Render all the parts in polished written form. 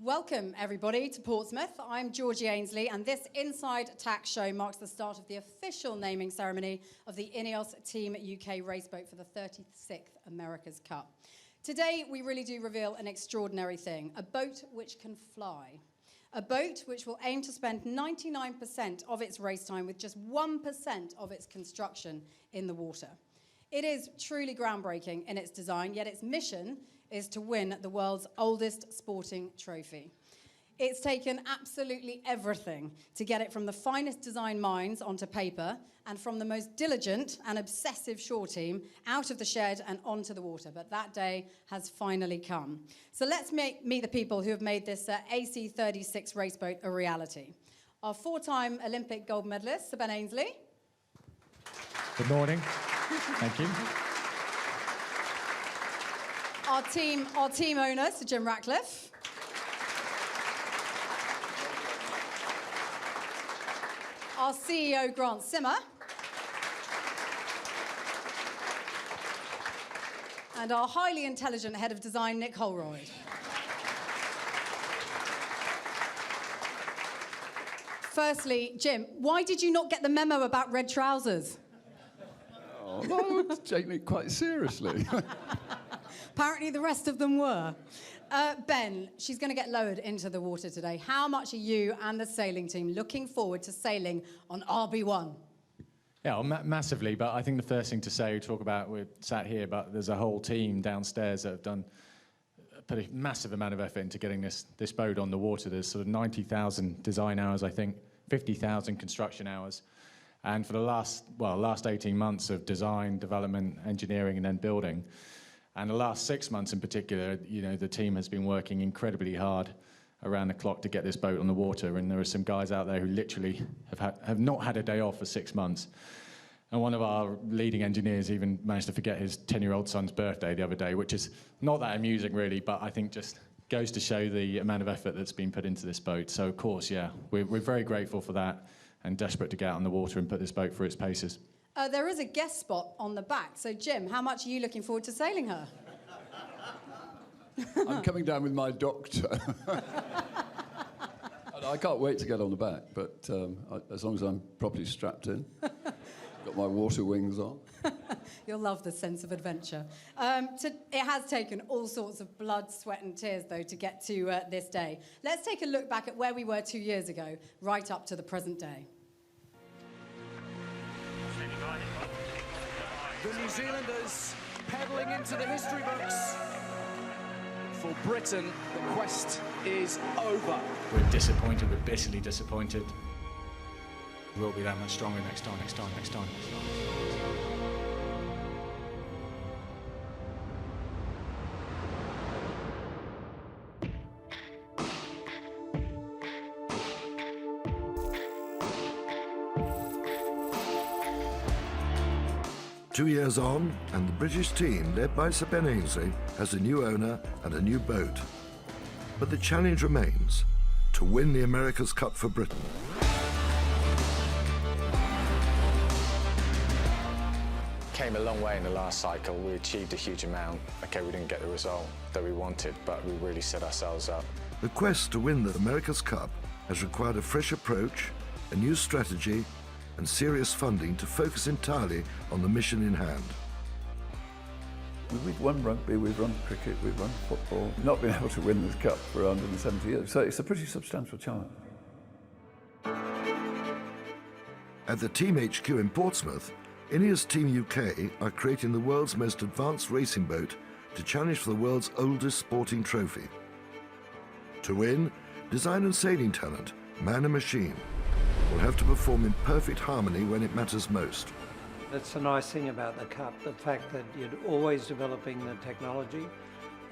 Welcome, everybody, to Portsmouth. I'm Georgie Ainslie, and this INSIDE TACK Show marks the start of the official naming ceremony of the INEOS Team UK raceboat for the 36th America's Cup. Today, we really do reveal an extraordinary thing, a boat which can fly. A boat which will aim to spend 99% of its race time with just 1% of its construction in the water. It is truly groundbreaking in its design, yet its mission is to win the world's oldest sporting trophy. It's taken absolutely everything to get it from the finest design minds onto paper and from the most diligent and obsessive shore team out of the shed and onto the water, but that day has finally come. So let's meet the people who have made this AC-36 raceboat a reality. Our four-time Olympic gold medalist, Sir Ben Ainslie. Good morning. Thank you. Our team owner, Sir Jim Ratcliffe. Our CEO, Grant Simmer. And our highly intelligent head of design, Nick Holroyd. Firstly, Jim, why did you not get the memo about red trousers? Oh, I would take me quite seriously. Apparently the rest of them were. Ben, she's going to get lowered into the water today. How much are you and the sailing team looking forward to sailing on RB1? Yeah, well, massively, but I think the first thing to say, we talk about, we're sat here, but there's a whole team downstairs that have put a massive amount of effort into getting this boat on the water. There's sort of 90,000 design hours, I think, 50,000 construction hours. And for the last 18 months of design, development, engineering, and then building. And the last 6 months in particular, you know, the team has been working incredibly hard around the clock to get this boat on the water. And there are some guys out there who literally have not had a day off for 6 months. And one of our leading engineers even managed to forget his 10-year-old son's birthday the other day, which is not that amusing really, but I think just goes to show the amount of effort that's been put into this boat. So of course, yeah, we're very grateful for that and desperate to get out on the water and put this boat through its paces. There is a guest spot on the back. So, Jim, how much are you looking forward to sailing her? I'm coming down with my doctor. I can't wait to get on the back, but as long as I'm properly strapped in, got my water wings on. You'll love the sense of adventure. It has taken all sorts of blood, sweat and tears, though, to get to this day. Let's take a look back at where we were 2 years ago, right up to the present day. The New Zealanders pedalling into the history books. For Britain, the quest is over. We're disappointed, we're bitterly disappointed. We'll be that much stronger next time. 2 years on, and the British team, led by Sir Ben Ainslie, has a new owner and a new boat. But the challenge remains, to win the America's Cup for Britain. Came a long way in the last cycle. We achieved a huge amount. Okay, we didn't get the result that we wanted, but we really set ourselves up. The quest to win the America's Cup has required a fresh approach, a new strategy, and serious funding to focus entirely on the mission in hand. We've won rugby, we've run cricket, we've run football. We've not been able to win this cup for 170 years, so it's a pretty substantial challenge. At the Team HQ in Portsmouth, INEOS Team UK are creating the world's most advanced racing boat to challenge for the world's oldest sporting trophy. To win, design and sailing talent, man and machine, will have to perform in perfect harmony when it matters most. That's the nice thing about the Cup, the fact that you're always developing the technology,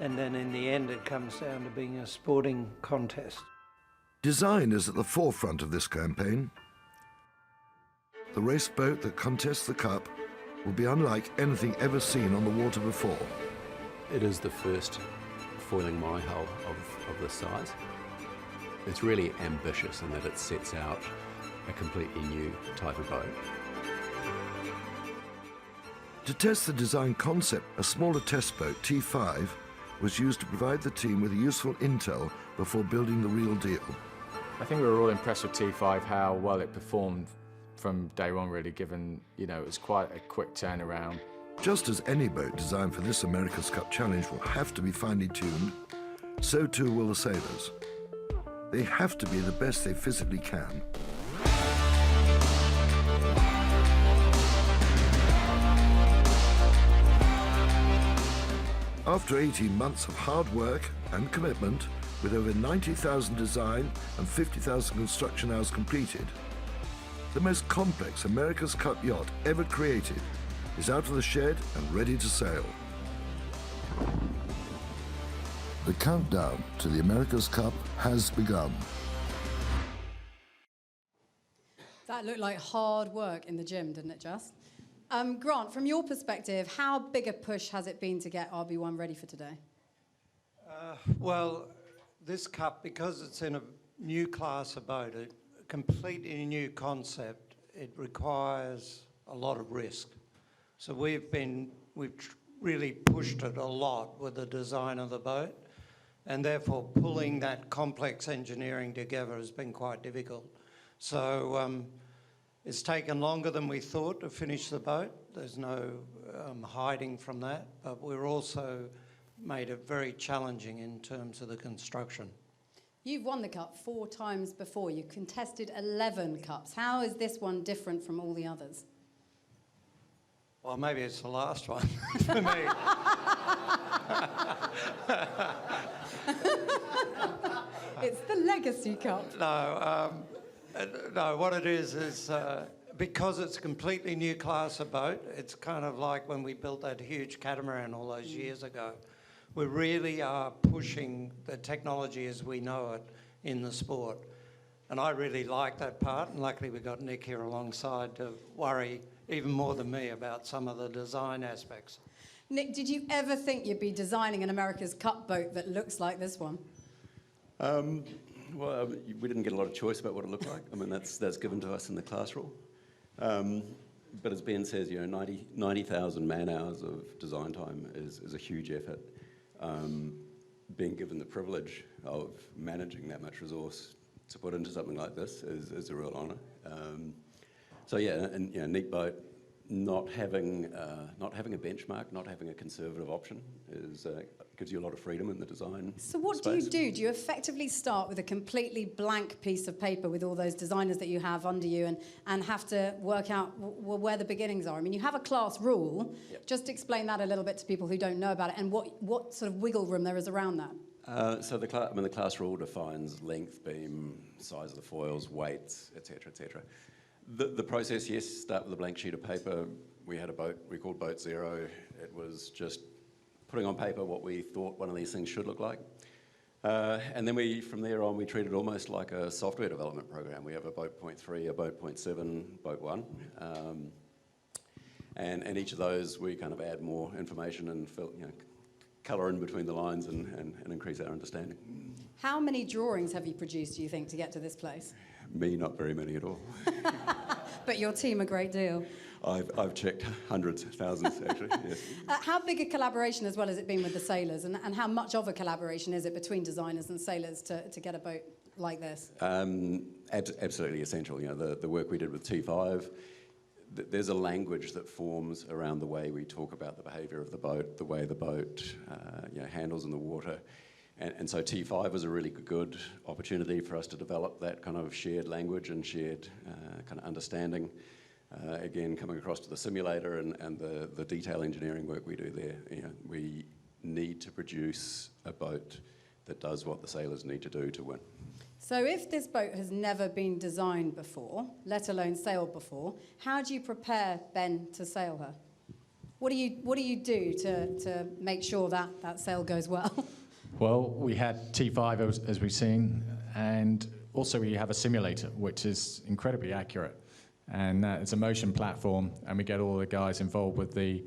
and then in the end it comes down to being a sporting contest. Design is at the forefront of this campaign. The race boat that contests the Cup will be unlike anything ever seen on the water before. It is the first foiling monohull of this size. It's really ambitious in that it sets out a completely new type of boat. To test the design concept, a smaller test boat, T5, was used to provide the team with useful intel before building the real deal. I think we were all impressed with T5, how well it performed from day one, really, given, you know, it was quite a quick turnaround. Just as any boat designed for this America's Cup Challenge will have to be finely tuned, so too will the sailors. They have to be the best they physically can. After 18 months of hard work and commitment, with over 90,000 design and 50,000 construction hours completed, the most complex America's Cup yacht ever created is out of the shed and ready to sail. The countdown to the America's Cup has begun. That looked like hard work in the gym, didn't it, just? Grant, from your perspective, how big a push has it been to get RB1 ready for today? Well, this cup, because it's in a new class of boat, a completely new concept, it requires a lot of risk. So we've really pushed it a lot with the design of the boat, and therefore pulling that complex engineering together has been quite difficult. So it's taken longer than we thought to finish the boat. There's no hiding from that, but we're also made it very challenging in terms of the construction. You've won the Cup 4 times before. You contested 11 Cups. How is this one different from all the others? Well, maybe it's the last one for me. It's the Legacy Cup. No, what it is because it's a completely new class of boat, it's kind of like when we built that huge catamaran all those years ago. We really are pushing the technology as we know it in the sport. And I really like that part, and luckily we've got Nick here alongside to worry even more than me about some of the design aspects. Nick, did you ever think you'd be designing an America's Cup boat that looks like this one? Well, we didn't get a lot of choice about what it looked like. I mean, that's given to us in the class rule. But as Ben says, you know, 90,000 man-hours of design time is a huge effort. Being given the privilege of managing that much resource to put into something like this is a real honour. So yeah, and you know, neat boat. Not having a benchmark, not having a conservative option gives you a lot of freedom in the design. So what space. do? Do you effectively start with a completely blank piece of paper with all those designers that you have under you and have to work out where the beginnings are? I mean, you have a class rule. Yep. Just explain that a little bit to people who don't know about it and what sort of wiggle room there is around that. So the class rule defines length, beam, size of the foils, weights, etc., etc. The process, yes, start with a blank sheet of paper. We had a boat we called Boat Zero. It was just putting on paper what we thought one of these things should look like. And then from there on, we treat it almost like a software development program. We have a Boat Point 3, a Boat Point 7, Boat 1. And each of those, we kind of add more information and colour in between the lines and increase our understanding. How many drawings have you produced, do you think, to get to this place? Me, not very many at all. But your team a great deal. I've checked hundreds, thousands, actually, yes. How big a collaboration as well has it been with the sailors, and how much of a collaboration is it between designers and sailors to get a boat like this? Absolutely essential. You know, the work we did with T5, there's a language that forms around the way we talk about the behaviour of the boat, the way the boat handles in the water. And so T5 was a really good opportunity for us to develop that kind of shared language and shared kind of understanding. Again, coming across to the simulator and the detail engineering work we do there, you know, we need to produce a boat that does what the sailors need to do to win. So if this boat has never been designed before, let alone sailed before, how do you prepare Ben to sail her? What do you do to make sure that sail goes well? Well, we had T5 as we've seen, and also we have a simulator which is incredibly accurate, and it's a motion platform, and we get all the guys involved with the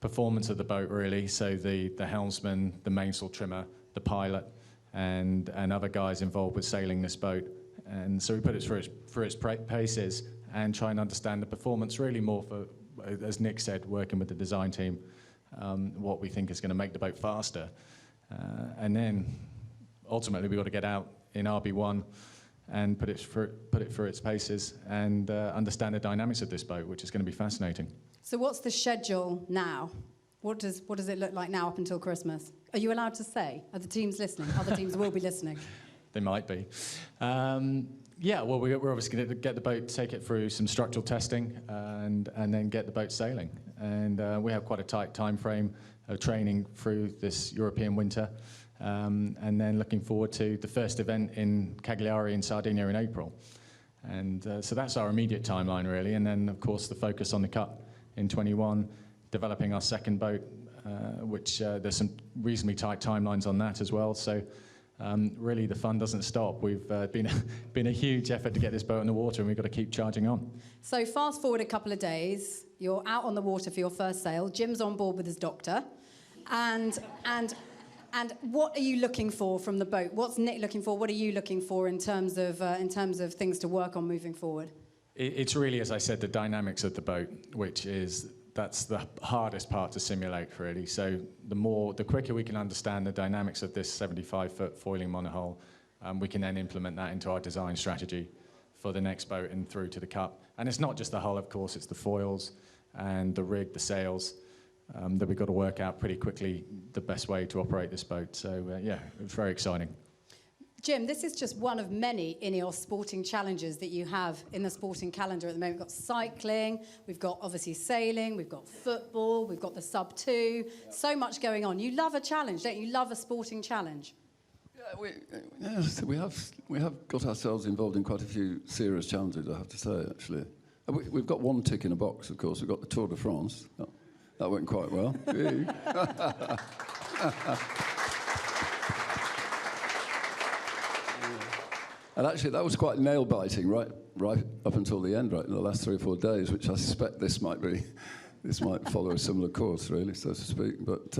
performance of the boat really. So the helmsman, the mainsail trimmer, the pilot, and other guys involved with sailing this boat, and so we put it through its paces and try and understand the performance really more for, as Nick said, working with the design team, what we think is going to make the boat faster. And then ultimately we've got to get out in RB1 and put it through its paces and understand the dynamics of this boat, which is going to be fascinating. So what's the schedule now? What does it look like now up until Christmas? Are you allowed to say? Are the teams listening? Other teams will be listening. They might be. Yeah, well, we're obviously going to get the boat, take it through some structural testing, and then get the boat sailing. And we have quite a tight time frame of training through this European winter, and then looking forward to the first event in Cagliari in Sardinia in April. And so that's our immediate timeline, really. And then, of course, the focus on the Cup in 21, developing our second boat, which there's some reasonably tight timelines on that as well. So really the fun doesn't stop. We've been a huge effort to get this boat on the water, and we've got to keep charging on. So fast forward a couple of days, you're out on the water for your first sail. Jim's on board with his doctor. And what are you looking for from the boat? What's Nick looking for? What are you looking for in terms of things to work on moving forward? It's really, as I said, the dynamics of the boat, that's the hardest part to simulate, really. So the quicker we can understand the dynamics of this 75-foot foiling monohull, we can then implement that into our design strategy for the next boat and through to the Cup. And it's not just the hull, of course, it's the foils and the rig, the sails, that we've got to work out pretty quickly the best way to operate this boat. So, yeah, it's very exciting. Jim, this is just one of many INEOS sporting challenges that you have in the sporting calendar at the moment. We've got cycling, we've got obviously sailing, we've got football, we've got the sub-2, so much going on. You love a challenge, don't you? You love a sporting challenge. Yeah, we have got ourselves involved in quite a few serious challenges, I have to say, actually. We've got one tick in a box, of course. We've got the Tour de France. That went quite well. And actually, that was quite nail-biting, right up until the end, right in the last 3 or 4 days, which I suspect this might follow a similar course, really, so to speak. But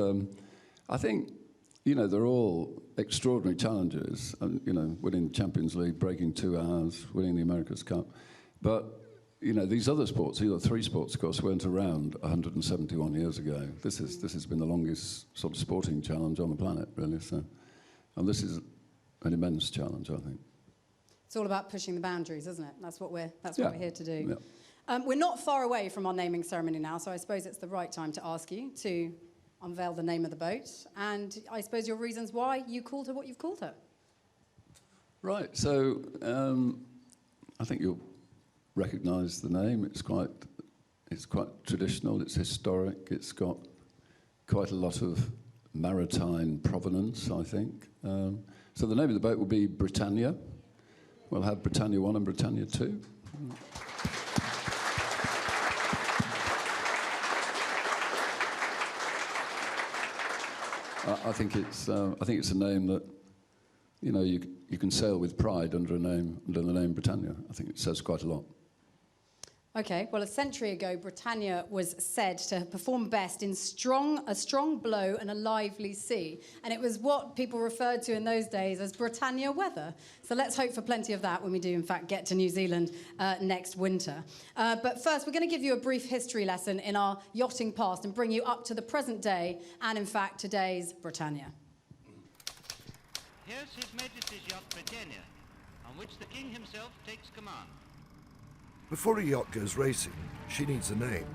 I think, they're all extraordinary challenges, and, winning the Champions League, breaking 2 hours, winning the America's Cup. But, these other sports, the other 3 sports, of course, weren't around 171 years ago. This has been the longest sort of sporting challenge on the planet, really. So, and this is an immense challenge, I think. It's all about pushing the boundaries, isn't it? That's what we're here to do. Yeah. We're not far away from our naming ceremony now, so I suppose it's the right time to ask you to unveil the name of the boat, and I suppose your reasons why you called her what you've called her. Right. So I think you'll recognise the name. It's quite traditional. It's historic. It's got quite a lot of maritime provenance, I think. So the name of the boat will be Britannia. We'll have Britannia 1 and Britannia 2. I think it's a name that you can sail with pride under the name Britannia. I think it says quite a lot. Okay, well, a century ago, Britannia was said to perform best in a strong blow and a lively sea. And it was what people referred to in those days as Britannia weather. So let's hope for plenty of that when we do, in fact, get to New Zealand next winter. But first, we're going to give you a brief history lesson in our yachting past and bring you up to the present day and, in fact, today's Britannia. Here's His Majesty's yacht Britannia, on which the King himself takes command. Before a yacht goes racing, she needs a name.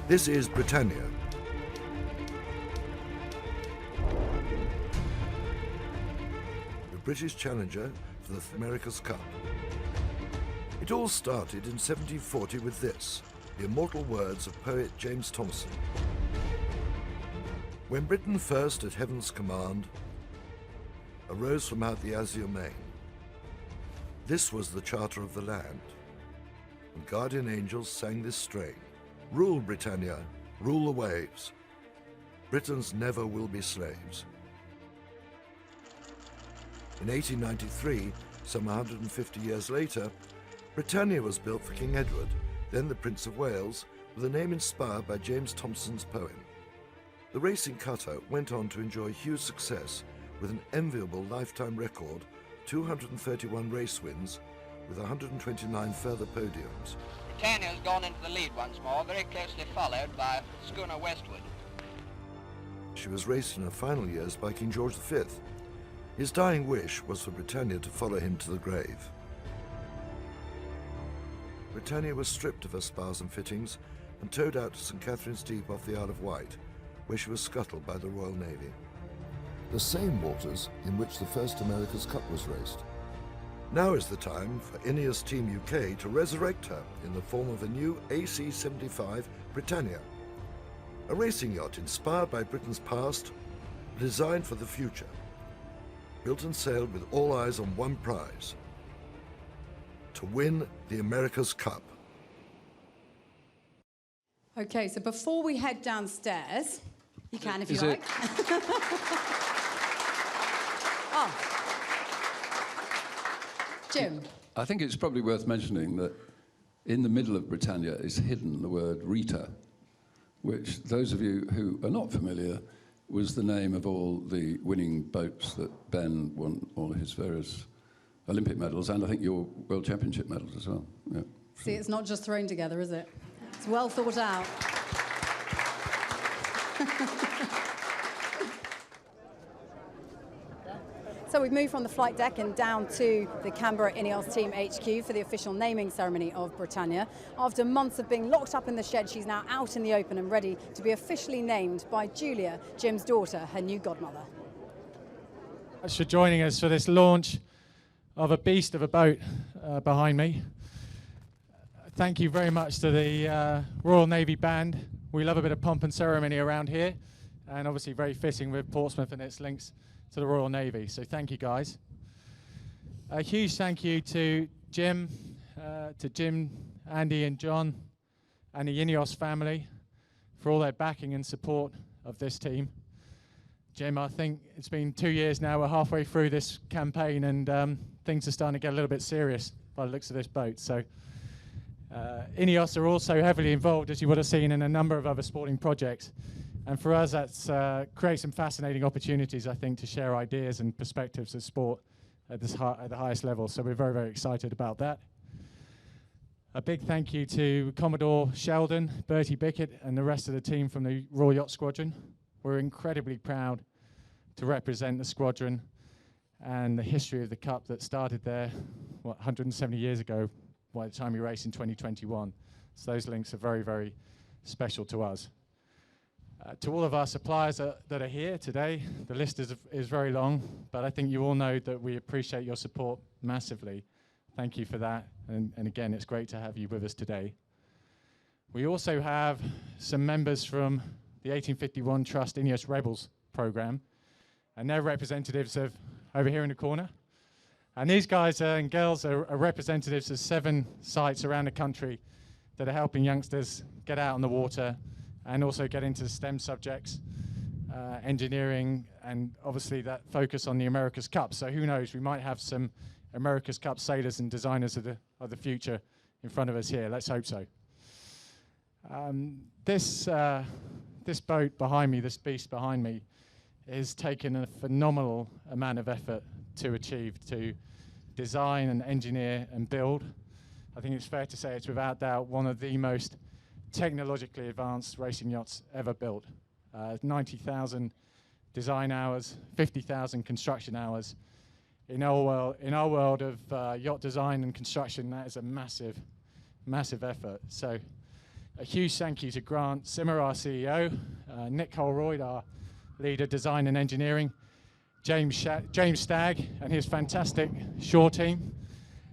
This is Britannia. The British challenger for the America's Cup. It all started in 1740 with this, the immortal words of poet James Thomson. When Britain first at heaven's command arose from out the azure main, this was the charter of the land. And guardian angels sang this strain. Rule, Britannia, rule the waves. Britons never will be slaves. In 1893, some 150 years later, Britannia was built for King Edward, then the Prince of Wales, with a name inspired by James Thomson's poem. The racing cutter went on to enjoy huge success with an enviable lifetime record, 231 race wins, with 129 further podiums. Britannia's gone into the lead once more, very closely followed by schooner Westwood. She was raced in her final years by King George V. His dying wish was for Britannia to follow him to the grave. Britannia was stripped of her spars and fittings and towed out to St. Catherine's Deep off the Isle of Wight, where she was scuttled by the Royal Navy. The same waters in which the first America's Cup was raced. Now is the time for Ineos Team UK to resurrect her in the form of a new AC-75 Britannia, a racing yacht inspired by Britain's past, designed for the future, built and sailed with all eyes on one prize: to win the America's Cup. Okay, so before we head downstairs, you can if you Is like. Oh. Jim. I think it's probably worth mentioning that in the middle of Britannia is hidden the word Rita, which those of you who are not familiar was the name of all the winning boats that Ben won all his various Olympic medals and I think your World Championship medals as well. Yeah. See, it's not just thrown together, is it? It's well thought out. So we've moved from the flight deck and down to the Canberra Ineos Team HQ for the official naming ceremony of Britannia. After months of being locked up in the shed, she's now out in the open and ready to be officially named by Julia, Jim's daughter, her new godmother. Thanks for joining us for this launch of a beast of a boat behind me. Thank you very much to the Royal Navy Band. We love a bit of pomp and ceremony around here, and obviously very fitting with Portsmouth and its links to the Royal Navy. So thank you, guys. A huge thank you to Jim, Andy and John, and the Ineos family for all their backing and support of this team. Jim, I think it's been 2 years now. We're halfway through this campaign, and things are starting to get a little bit serious by the looks of this boat. So Ineos are also heavily involved, as you would have seen, in a number of other sporting projects. And for us, that's creates some fascinating opportunities, I think, to share ideas and perspectives of sport at the highest level. So we're very, very excited about that. A big thank you to Commodore Sheldon, Bertie Bickett, and the rest of the team from the Royal Yacht Squadron. We're incredibly proud to represent the squadron and the history of the Cup that started there, 170 years ago, by the time we raced in 2021. So those links are very, very special to us. To all of our suppliers that are here today, the list is very long, but I think you all know that we appreciate your support massively. Thank you for that, and again, it's great to have you with us today. We also have some members from the 1851 Trust Ineos Rebels program, and they're representatives of over here in the corner. And these guys and girls are representatives of 7 sites around the country that are helping youngsters get out on the water and also get into STEM subjects, engineering, and obviously that focus on the America's Cup. So who knows, we might have some America's Cup sailors and designers of the future in front of us here. Let's hope so. This boat behind me, this beast behind me, has taken a phenomenal amount of effort to achieve, to design and engineer and build. I think it's fair to say it's without doubt one of the most technologically advanced racing yachts ever built. 90,000 design hours, 50,000 construction hours. In our world of yacht design and construction, that is a massive, massive effort. So a huge thank you to Grant Simmer, our CEO, Nick Holroyd, our leader design and engineering, James Stagg and his fantastic shore team,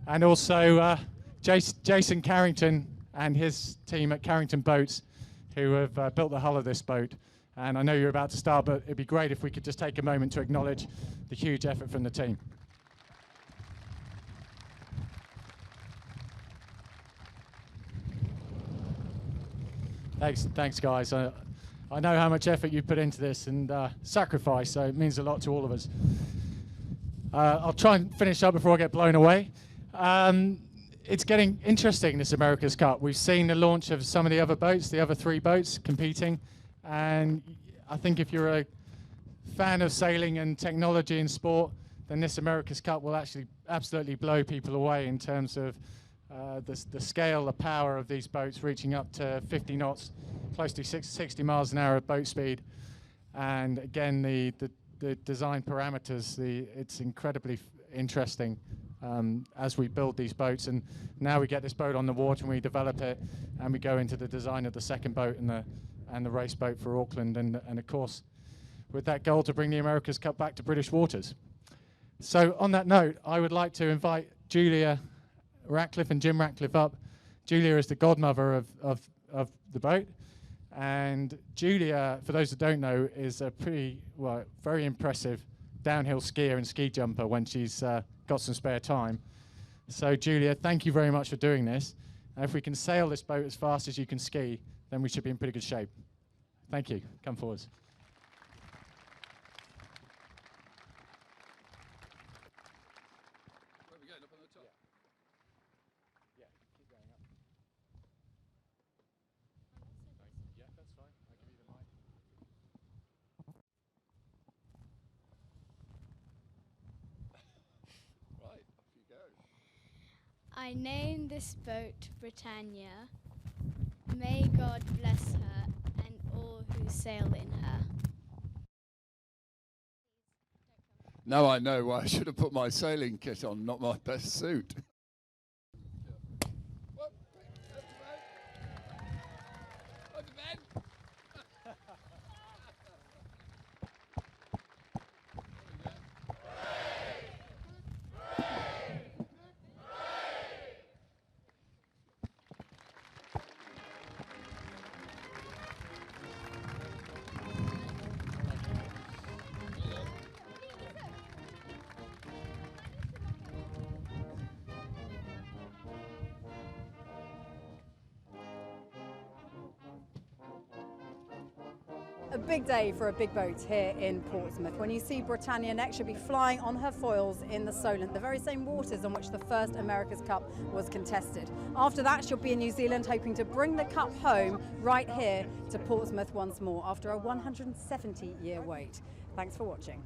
and also Jason Carrington and his team at Carrington Boats, who have built the hull of this boat. And I know you're about to start, but it'd be great if we could just take a moment to acknowledge the huge effort from the team. Thanks, guys. I know how much effort you put into this and sacrifice, so it means a lot to all of us. I'll try and finish up before I get blown away. It's getting interesting, this America's Cup. We've seen the launch of some of the other boats, the other 3 boats competing, and I think if you're a fan of sailing and technology and sport, then this America's Cup will actually absolutely blow people away in terms of the scale, the power of these boats reaching up to 50 knots, close to 60 miles an hour of boat speed. And again, the design parameters, it's incredibly interesting as we build these boats. And now we get this boat on the water and we develop it, and we go into the design of the second boat and the race boat for Auckland. And of course, with that goal to bring the America's Cup back to British waters. So on that note, I would like to invite Julia Ratcliffe and Jim Ratcliffe up. Julia is the godmother of the boat. And Julia, for those that don't know, is a very impressive downhill skier and ski jumper when she's got some spare time. So Julia, thank you very much for doing this. And if we can sail this boat as fast as you can ski, then we should be in pretty good shape. Thank you. Come forwards. Where are we going, up on the top? Yeah, keep going up. Yeah, that's fine. I'll give you the mic. Right, off you go. I named this boat Britannia. May God bless her and all who sail in her. Now I know why I should have put my sailing kit on, not my best suit. A big day for a big boat here in Portsmouth. When you see Britannia next, she'll be flying on her foils in the Solent, the very same waters on which the first America's Cup was contested. After that, she'll be in New Zealand, hoping to bring the cup home right here to Portsmouth once more after a 170-year wait. Thanks for watching.